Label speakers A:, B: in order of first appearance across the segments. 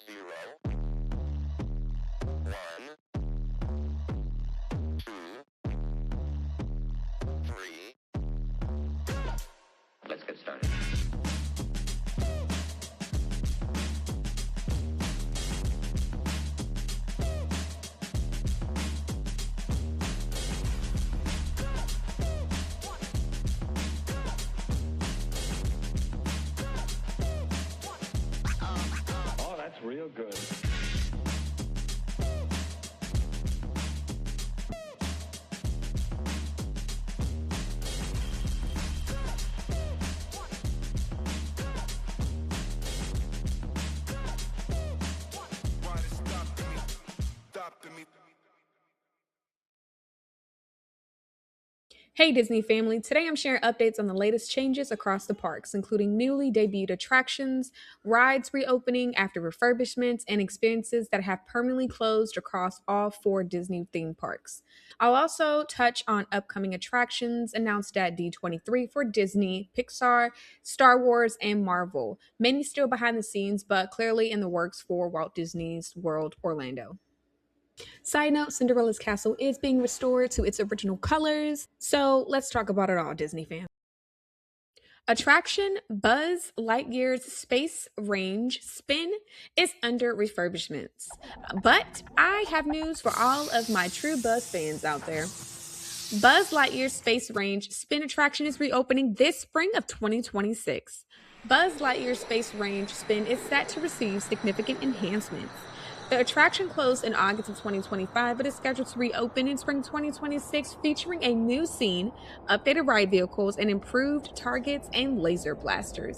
A: 0, 1, 2, 3. Let's get started.
B: Oh, that's real good.
C: Hey Disney family, today I'm sharing updates on the latest changes across the parks, including newly debuted attractions, rides reopening after refurbishments, and experiences that have permanently closed across all 4 Disney theme parks. I'll also touch on upcoming attractions announced at D23 for Disney, Pixar, Star Wars, and Marvel, many still behind the scenes, but clearly in the works for Walt Disney's World Orlando. Side note, Cinderella's castle is being restored to its original colors. So let's talk about it all, Disney fans. Attraction Buzz Lightyear's Space Range Spin is under refurbishments. But I have news for all of my true Buzz fans out there. Buzz Lightyear's Space Range Spin attraction is reopening this spring of 2026. Buzz Lightyear's Space Range Spin is set to receive significant enhancements. The attraction closed in August of 2025, but is scheduled to reopen in spring 2026, featuring a new scene, updated ride vehicles, and improved targets and laser blasters.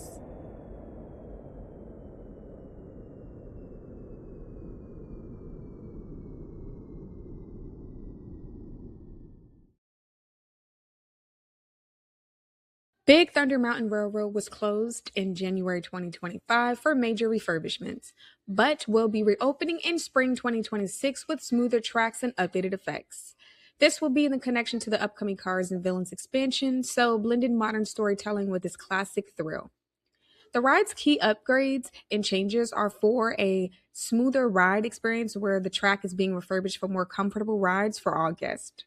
C: Big Thunder Mountain Railroad was closed in January 2025 for major refurbishments, but will be reopening in spring 2026 with smoother tracks and updated effects. This will be in the connection to the upcoming Cars and Villains expansion, so blended modern storytelling with this classic thrill. The ride's key upgrades and changes are for a smoother ride experience where the track is being refurbished for more comfortable rides for all guests.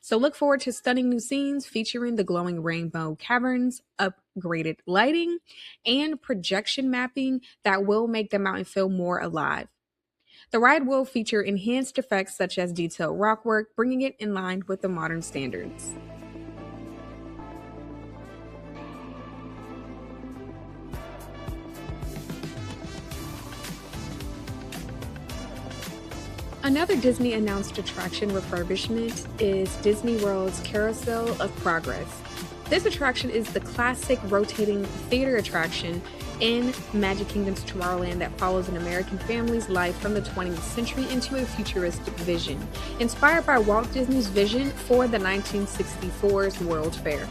C: So look forward to stunning new scenes featuring the glowing rainbow caverns, upgraded lighting, and projection mapping that will make the mountain feel more alive. The ride will feature enhanced effects such as detailed rockwork, bringing it in line with the modern standards. Another Disney announced attraction refurbishment is Disney World's Carousel of Progress. This attraction is the classic rotating theater attraction in Magic Kingdom's Tomorrowland that follows an American family's life from the 20th century into a futuristic vision, inspired by Walt Disney's vision for the 1964's World Fair.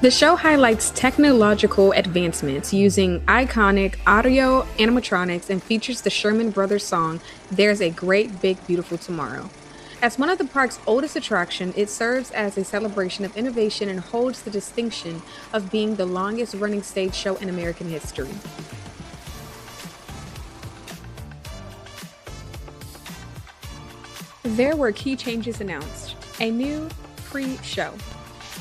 C: The show highlights technological advancements using iconic audio animatronics and features the Sherman Brothers song, There's a Great Big Beautiful Tomorrow. As one of the park's oldest attractions, it serves as a celebration of innovation and holds the distinction of being the longest running stage show in American history. There were key changes announced. A new pre-show.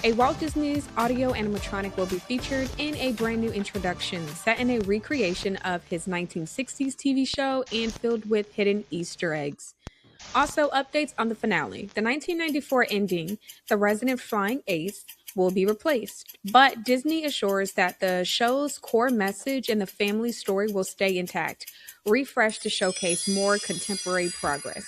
C: A Walt Disney's Audio-Animatronic will be featured in a brand new introduction set in a recreation of his 1960s TV show and filled with hidden Easter eggs. Also, updates on the finale. The 1994 ending, The Resident Flying Ace, will be replaced, but Disney assures that the show's core message and the family story will stay intact, refreshed to showcase more contemporary progress.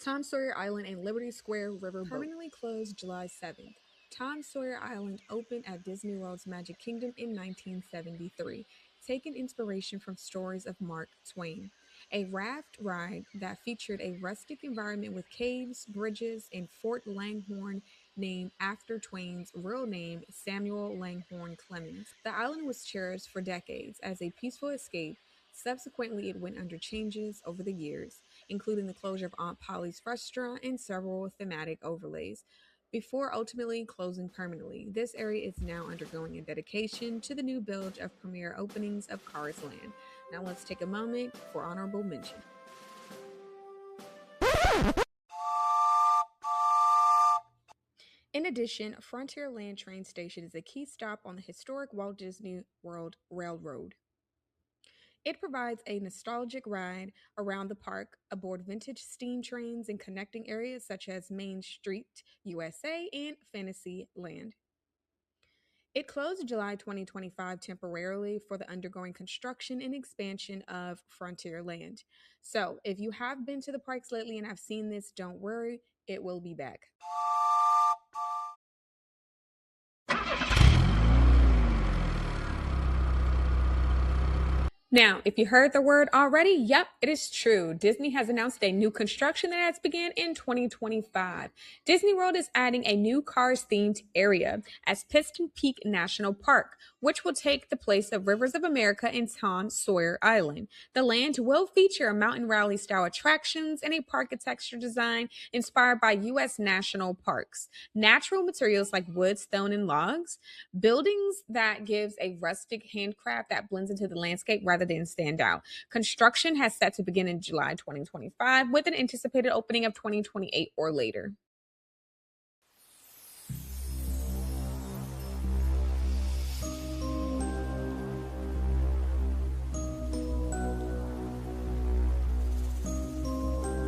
C: Tom Sawyer Island and Liberty Square Riverboat permanently closed July 7th. Tom Sawyer Island opened at Disney World's Magic Kingdom in 1973, taking inspiration from stories of Mark Twain. A raft ride that featured a rustic environment with caves, bridges, and Fort Langhorne named after Twain's real name, Samuel Langhorne Clemens. The island was cherished for decades as a peaceful escape Subsequently, it went under changes over the years, including the closure of Aunt Polly's restaurant and several thematic overlays, before ultimately closing permanently. This area is now undergoing a dedication to the new build of premiere openings of Cars Land. Now let's take a moment for honorable mention. In addition, Frontierland Train Station is a key stop on the historic Walt Disney World Railroad. It provides a nostalgic ride around the park aboard vintage steam trains in connecting areas such as Main Street, USA, and Fantasyland. It closed July 2025 temporarily for the undergoing construction and expansion of Frontierland. So, if you have been to the parks lately and have seen this, don't worry, it will be back. Now, if you heard the word already, yep, it is true. Disney has announced a new construction that has begun in 2025. Disney World is adding a new Cars-themed area as Piston Peak National Park, which will take the place of Rivers of America and Tom Sawyer Island. The land will feature a mountain rally-style attractions and a park architecture design inspired by U.S. national parks. Natural materials like wood, stone, and logs. Buildings that gives a rustic handcraft that blends into the landscape rather than stand out. Construction has set to begin in July 2025 with an anticipated opening of 2028 or later.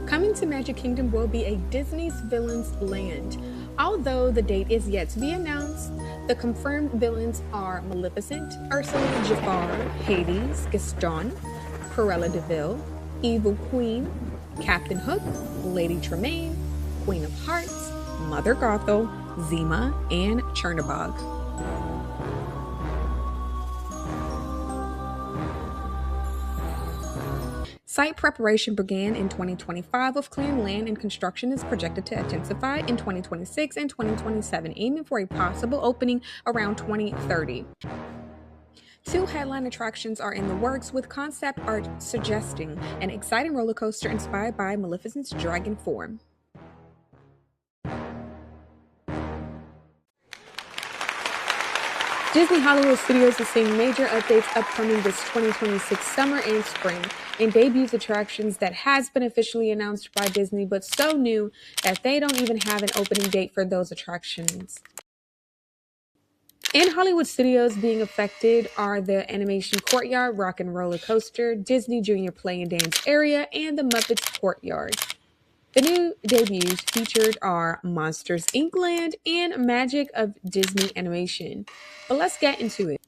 C: Coming to Magic Kingdom will be a Disney's Villains Land. Although the date is yet to be announced, the confirmed villains are Maleficent, Ursula, Jafar, Hades, Gaston, Cruella de Vil, Evil Queen, Captain Hook, Lady Tremaine, Queen of Hearts, Mother Gothel, Zima, and Chernabog. Site preparation began in 2025 with clearing land, and construction is projected to intensify in 2026 and 2027, aiming for a possible opening around 2030. Two headline attractions are in the works, with concept art suggesting an exciting roller coaster inspired by Maleficent's dragon form. Disney Hollywood Studios is seeing major updates upcoming this 2026 summer and spring, and debuts attractions that has been officially announced by Disney, but so new that they don't even have an opening date for those attractions. In Hollywood Studios being affected are the Animation Courtyard, Rock and Roller Coaster, Disney Junior Play and Dance Area, and the Muppets Courtyard. The new debuts featured are Monsters Inc. Land and Magic of Disney Animation. But let's get into it.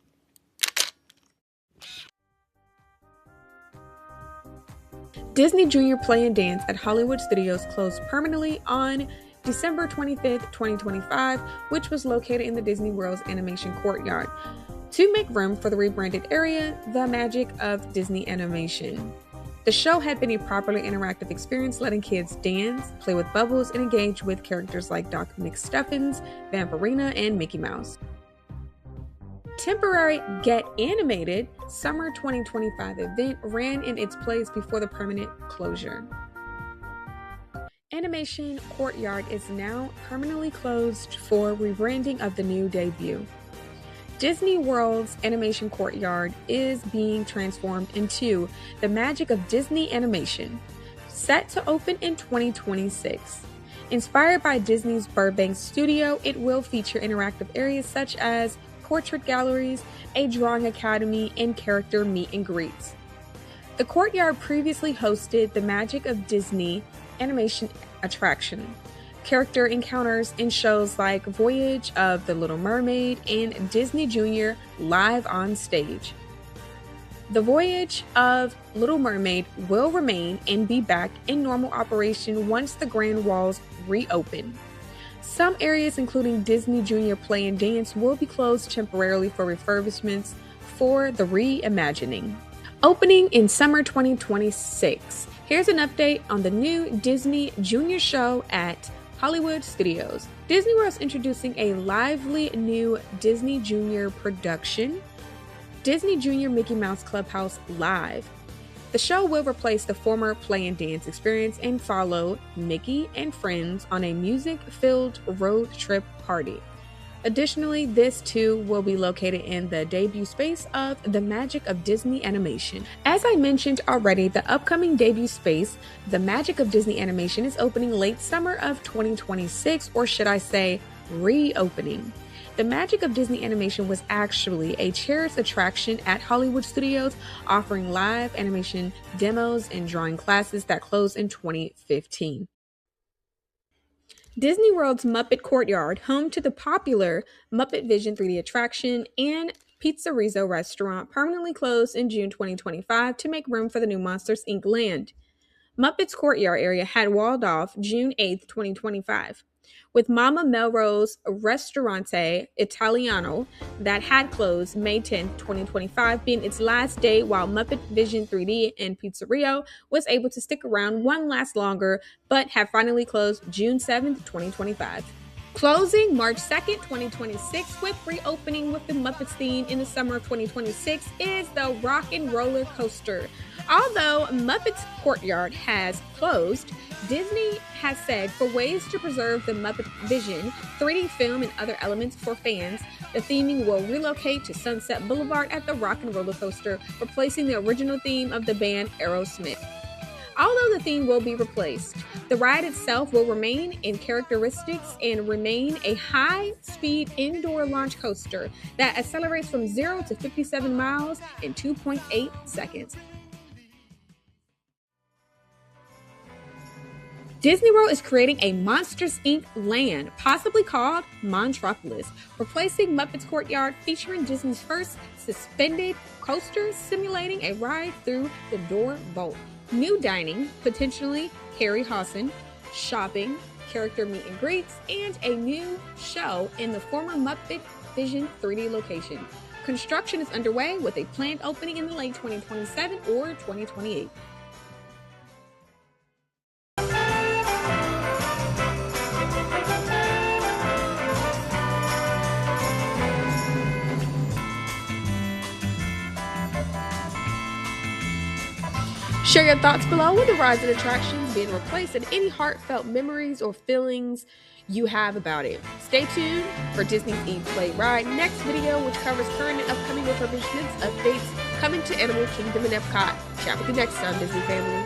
C: Disney Junior Play and Dance at Hollywood Studios closed permanently on December 25th, 2025, which was located in the Disney World's Animation Courtyard, to make room for the rebranded area, The Magic of Disney Animation. The show had been a properly interactive experience, letting kids dance, play with bubbles, and engage with characters like Doc McStuffins, Vampirina, and Mickey Mouse. Temporary Get Animated Summer 2025 event ran in its place before the permanent closure. Animation Courtyard is now permanently closed for rebranding of the new debut. Disney World's Animation Courtyard is being transformed into the Magic of Disney Animation, set to open in 2026. Inspired by Disney's Burbank studio, it will feature interactive areas such as portrait galleries, a drawing academy, and character meet and greets. The courtyard previously hosted the Magic of Disney Animation attraction, character encounters in shows like Voyage of the Little Mermaid and Disney Junior Live on Stage. The Voyage of Little Mermaid will remain and be back in normal operation once the Grand Walls reopen. Some areas, including Disney Junior Play and Dance, will be closed temporarily for refurbishments for the reimagining. Opening in summer 2026. Here's an update on the new Disney Junior show at Hollywood Studios. Disney World is introducing a lively new Disney Junior production, Disney Junior Mickey Mouse Clubhouse Live. The show will replace the former play and dance experience and follow Mickey and friends on a music-filled road trip party. Additionally, this too will be located in the debut space of the Magic of Disney Animation. As I mentioned already, the upcoming debut space, the Magic of Disney Animation, is opening late summer of 2026, or should I say, reopening. The Magic of Disney Animation was actually a cherished attraction at Hollywood Studios, offering live animation demos and drawing classes that closed in 2015. Disney World's Muppet Courtyard, home to the popular Muppet Vision 3D attraction and Pizzeria restaurant, permanently closed in June 2025 to make room for the new Monsters, Inc. land. Muppet's Courtyard area had walled off June 8, 2025, with Mama Melrose Ristorante Italiano that had closed May 10, 2025, being its last day, while Muppet Vision 3D and Pizzeria was able to stick around one last longer, but have finally closed June 7, 2025. Closing March 2nd, 2026, with reopening with the Muppets theme in the summer of 2026 is the Rock and Roller Coaster. Although Muppets Courtyard has closed, Disney has said for ways to preserve the Muppet Vision 3D film and other elements for fans, the theming will relocate to Sunset Boulevard at the Rock and Roller Coaster, replacing the original theme of the band Aerosmith. Although the theme will be replaced, the ride itself will remain in characteristics and remain a high-speed indoor launch coaster that accelerates from 0 to 57 miles in 2.8 seconds. Disney World is creating a Monsters, Inc. land, possibly called Montropolis, replacing Muppets Courtyard, featuring Disney's first suspended coaster simulating a ride through the door vault. New dining, potentially Harryhausen, shopping, character meet and greets, and a new show in the former Muppet Vision 3D location. Construction is underway with a planned opening in the late 2027 or 2028. Share your thoughts below with the rise of attractions being replaced and any heartfelt memories or feelings you have about it. Stay tuned for Disney's Eat Play Ride next video, which covers current and upcoming refurbishments, updates coming to Animal Kingdom and Epcot. Chat with you next time, Disney family.